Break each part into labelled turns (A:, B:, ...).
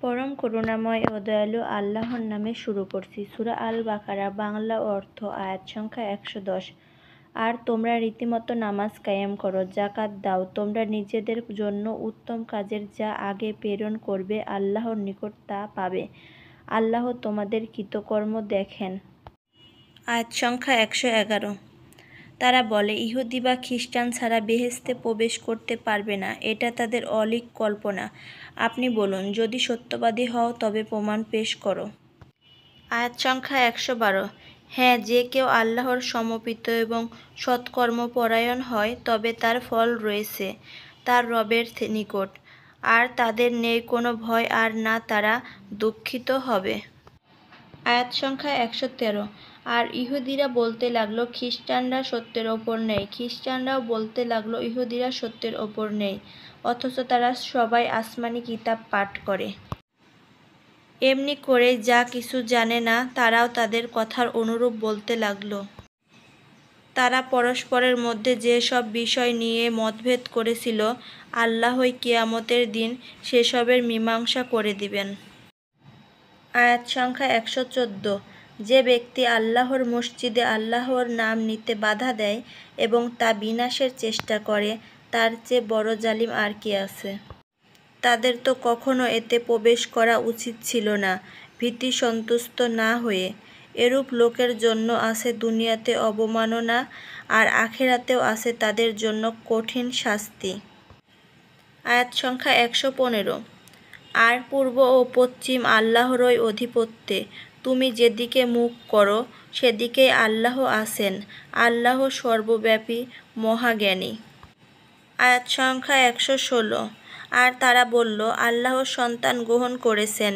A: পরম করুণাময় ও দয়ালু আল্লাহর নামে শুরু করছি। সূরা আল বাকারা, বাংলা অর্থ, আয়াত সংখ্যা ১১০। আর তোমরা রীতিমতো নামাজ কায়েম করো, যাকাত দাও, তোমরা নিজেদের জন্য উত্তম কাজের যা আগে প্রেরণ করবে আল্লাহর নিকট তা পাবে। আল্লাহ তোমাদের কৃতকর্ম দেখেন। আয়াত সংখ্যা ১১১। তারা বলে, ইহুদি বা খ্রিস্টান ছাড়া বেহেশতে প্রবেশ করতে পারবে না। এটা তাদের অলীক কল্পনা। আপনি বলুন, যদি সত্যবাদী হও তবে প্রমাণ পেশ করো। আয়াত সংখ্যা ১১২। হ্যাঁ, যে কেউ আল্লাহর সমর্পিত এবং সৎকর্মপরায়ণ হয় তবে তার ফল রয়েছে তার রবের নিকট, আর তাদের নেই কোনো ভয় আর না তারা দুঃখিত হবে। আয়াত সংখ্যা ১১৩। আর ইহুদিরা বলতে লাগলো, খ্রিস্টানরা সত্যের ওপর নেই। খ্রিস্টানরাও বলতে লাগলো, ইহুদিরা সত্যের ওপর নেই, অথচ তারা সবাই আসমানি কিতাব পাঠ করে। এমনি করে যা কিছু জানে না তারাও তাদের কথার অনুরূপ বলতে লাগলো। তারা পরস্পরের মধ্যে যে সব বিষয় নিয়ে মতভেদ করেছিল, আল্লাহই কিয়ামতের দিন সেসবের মীমাংসা করে দিবেন। আয়াত সংখ্যা ১১৪। যে ব্যক্তি আল্লাহর মসজিদে আল্লাহর নাম নিতে বাধা দেয় এবং তা বিনাশের চেষ্টা করে, তার চেয়ে বড় জালিম আর কি আছে। তাদের তো কখনো এতে প্রবেশ করা উচিত ছিল না, ভীতি সন্তুষ্ট না হয়ে। এরূপ লোকের জন্য আছে দুনিয়াতে অবমাননা, আর আখিরাতেও আছে তাদের জন্য কঠিন শাস্তি। আয়াত সংখ্যা ১১৫। আর পূর্ব ও পশ্চিম আল্লাহরই আধিপত্যে, তুমি যেদিকে মুখ করো সেদিকেই আল্লাহ আছেন। আল্লাহ সর্বব্যাপী, মহাজ্ঞানী। আয়াত সংখ্যা ১১৬। আর তারা বলল, আল্লাহ সন্তান গ্রহণ করেছেন,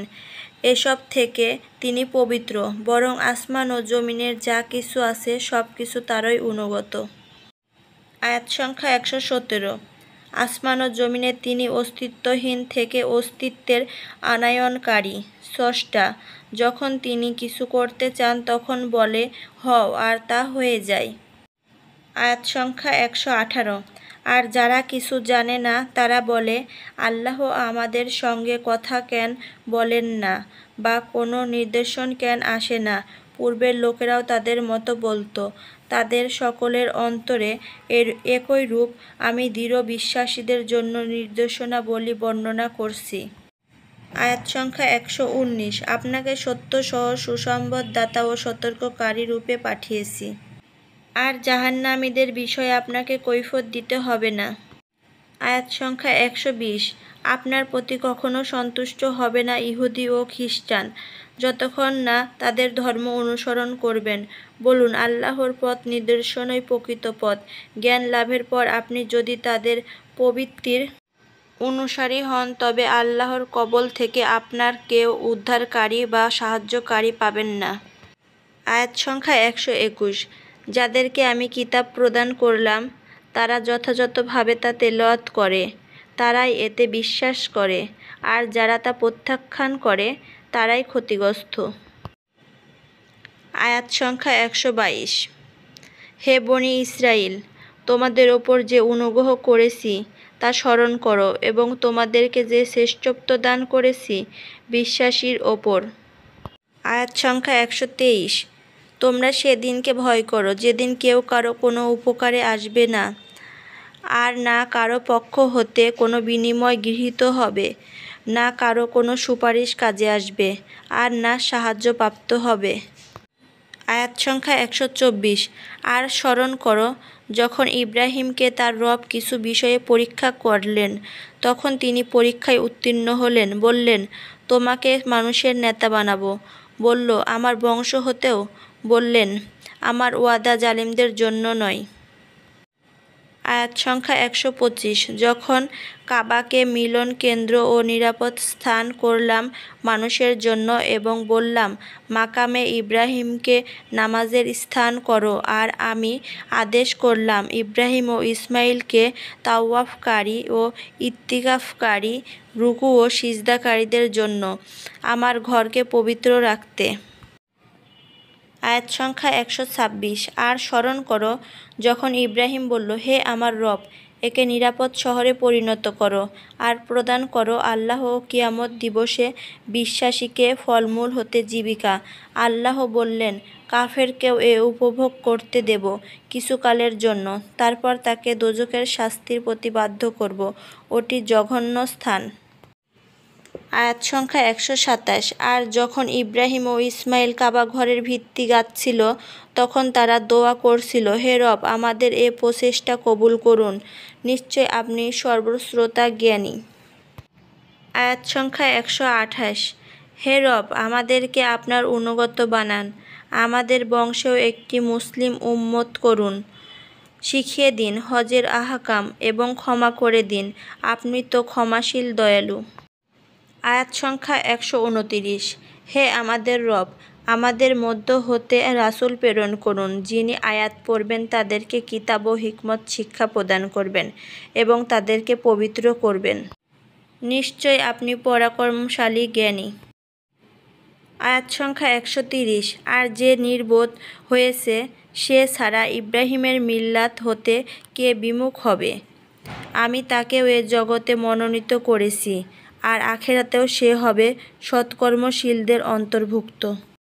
A: এসব থেকে তিনি পবিত্র, বরং আসমান ও জমিনের যা কিছু আছে সব কিছু তারই অনুগত। আয়াত সংখ্যা ১১৭। আসমান ও জমিনে তিনি অস্তিত্বহীন থেকে অস্তিত্বের আনয়নকারী, স্রষ্টা। যখন তিনি কিছু করতে চান তখন বলে, হও, আর তা হয়ে যায়। আয়াত সংখ্যা ১১৮। আর যারা কিছু জানে না তারা বলে, আল্লাহ আমাদের সঙ্গে কথা কেন বলেন না, বা কোনো নির্দেশন কেন আসে না। পূর্বের লোকেরাও তাদের মতো বলতো। তাদের সকলের অন্তরে এর একই রূপ। আমি দৃঢ় বিশ্বাসীদের জন্য নির্দেশনাবলী বর্ণনা করছি। আয়াত সংখ্যা ১১৯। আপনাকে সত্য সহ সুসংবাদদাতা ও সতর্ককারী রূপে পাঠিয়েছি। আর জাহান্নামীদের বিষয়ে আপনাকে কৈফিয়ত দিতে হবে না। আয়াত সংখ্যা ১২০। আপনার প্রতি কখনো সন্তুষ্ট হবে না ইহুদি ও খ্রিস্টান, যতক্ষণ না তাদের ধর্ম অনুসরণ করবেন। বলুন, আল্লাহর পথ নিদর্শনই প্রকৃত পথ। জ্ঞান লাভের পর আপনি যদি তাদের প্রবৃত্তির অনুসারী হন তবে আল্লাহর কবল থেকে আপনার কেউ উদ্ধারকারী বা সাহায্যকারী পাবেন না। আয়াত সংখ্যা ১২১। যাদেরকে আমি কিতাব প্রদান করলাম তারা যথাযথভাবে তা তেলাওয়াত করে, তারাই এতে বিশ্বাস করে, আর যারা তা প্রত্যাখ্যান করে তারাই ক্ষতিগ্রস্ত। আয়াত সংখ্যা ১২২। হে বনী ইসরাইল, তোমাদের ওপর যে অনুগ্রহ করেছি তা স্মরণ করো এবং তোমাদেরকে যে শ্রেষ্ঠত্ব দান করেছি বিশ্বাসীর ওপর। আয়াত সংখ্যা ১২৩। তোমরা সেদিনকে ভয় করো যেদিন কেউ কারো কোনো উপকারে আসবে না, আর না কারো পক্ষ হতে কোনো বিনিময় গৃহীত হবে, না কারো কোনো সুপারিশ কাজে আসবে, আর না সাহায্যপ্রাপ্ত হবে। আয়াত সংখ্যা ১২৪। আর স্মরণ করো যখন ইব্রাহিমকে তার রব কিছু বিষয়ে পরীক্ষা করলেন, তখন তিনি পরীক্ষায় উত্তীর্ণ হলেন। বললেন, তোমাকে মানুষের নেতা বানাবো। বলল, আমার বংশ হতেও? বললেন, আমার ওয়াদা জালিমদের জন্য নয়। আয়াত সংখ্যা ১২৫। যখন কাবাকে মিলন কেন্দ্র ও নিরাপদ স্থান করলাম মানুষের জন্য এবং বললাম, মাকামে ইব্রাহিমকে নামাজের স্থান করো, আর আমি আদেশ করলাম ইব্রাহিম ও ইসমাইলকে তাওয়াফকারী ও ইতিকাফকারী, রুকু ও সিজদাকারীদের জন্য আমার ঘরকে পবিত্র রাখতে। আয়াত সংখ্যা ১২৬। আর স্মরণ করো যখন ইব্রাহিম বলল, হে আমার রব, একে নিরাপদ শহরে পরিণত করো আর প্রদান করো আল্লাহ ও কিয়ামত দিবসে বিশ্বাসীকে ফলমূল হতে জীবিকা। আল্লাহ বললেন, কাফেরকেও এ উপভোগ করতে দেব কিছুকালের জন্য, তারপর তাকে দোজখের শাস্তির প্রতি বাধ্য করব, ওটি জঘন্য স্থান। আয়াত সংখ্যা 127। আর যখন ইব্রাহিম ও ইসমাইল কাবা ঘরের ভিত্তি গাঁথছিল, তখন তারা দোয়া করছিল, হে রব, আমাদের এ প্রচেষ্টা কবুল করুন, নিশ্চয় আপনি সর্বশ্রোতা জ্ঞানী। আয়াত সংখ্যা 128। হে রব, আমাদেরকে আপনার অনুগত বানান, আমাদের বংশেও একটি মুসলিম উম্মত করুন, শিখিয়ে দিন হজের আহকাম এবং ক্ষমা করে দিন, আপনি তো ক্ষমাশীল দয়ালু। আয়াত সংখ্যা 129। হে আমাদের রব, আমাদের মধ্য হতে রাসূল প্রেরণ করুন, যিনি আয়াত পড়বেন তাদেরকে কিতাব ও হিকমত শিক্ষা প্রদান করবেন এবং তাদেরকে পবিত্র করবেন, নিশ্চয় আপনি পরাক্রমশালী জ্ঞানী। আয়াত সংখ্যা 130। আর যে নির্বোধ হয়েছে সে ছাড়া ইব্রাহিমের মিল্লাত হতে কে বিমুখ হবে? আমি তাকেও এ জগতে মনোনীত করেছি, আর আখিরাতেও সে হবে সৎকর্মশীলদের অন্তর্ভুক্ত।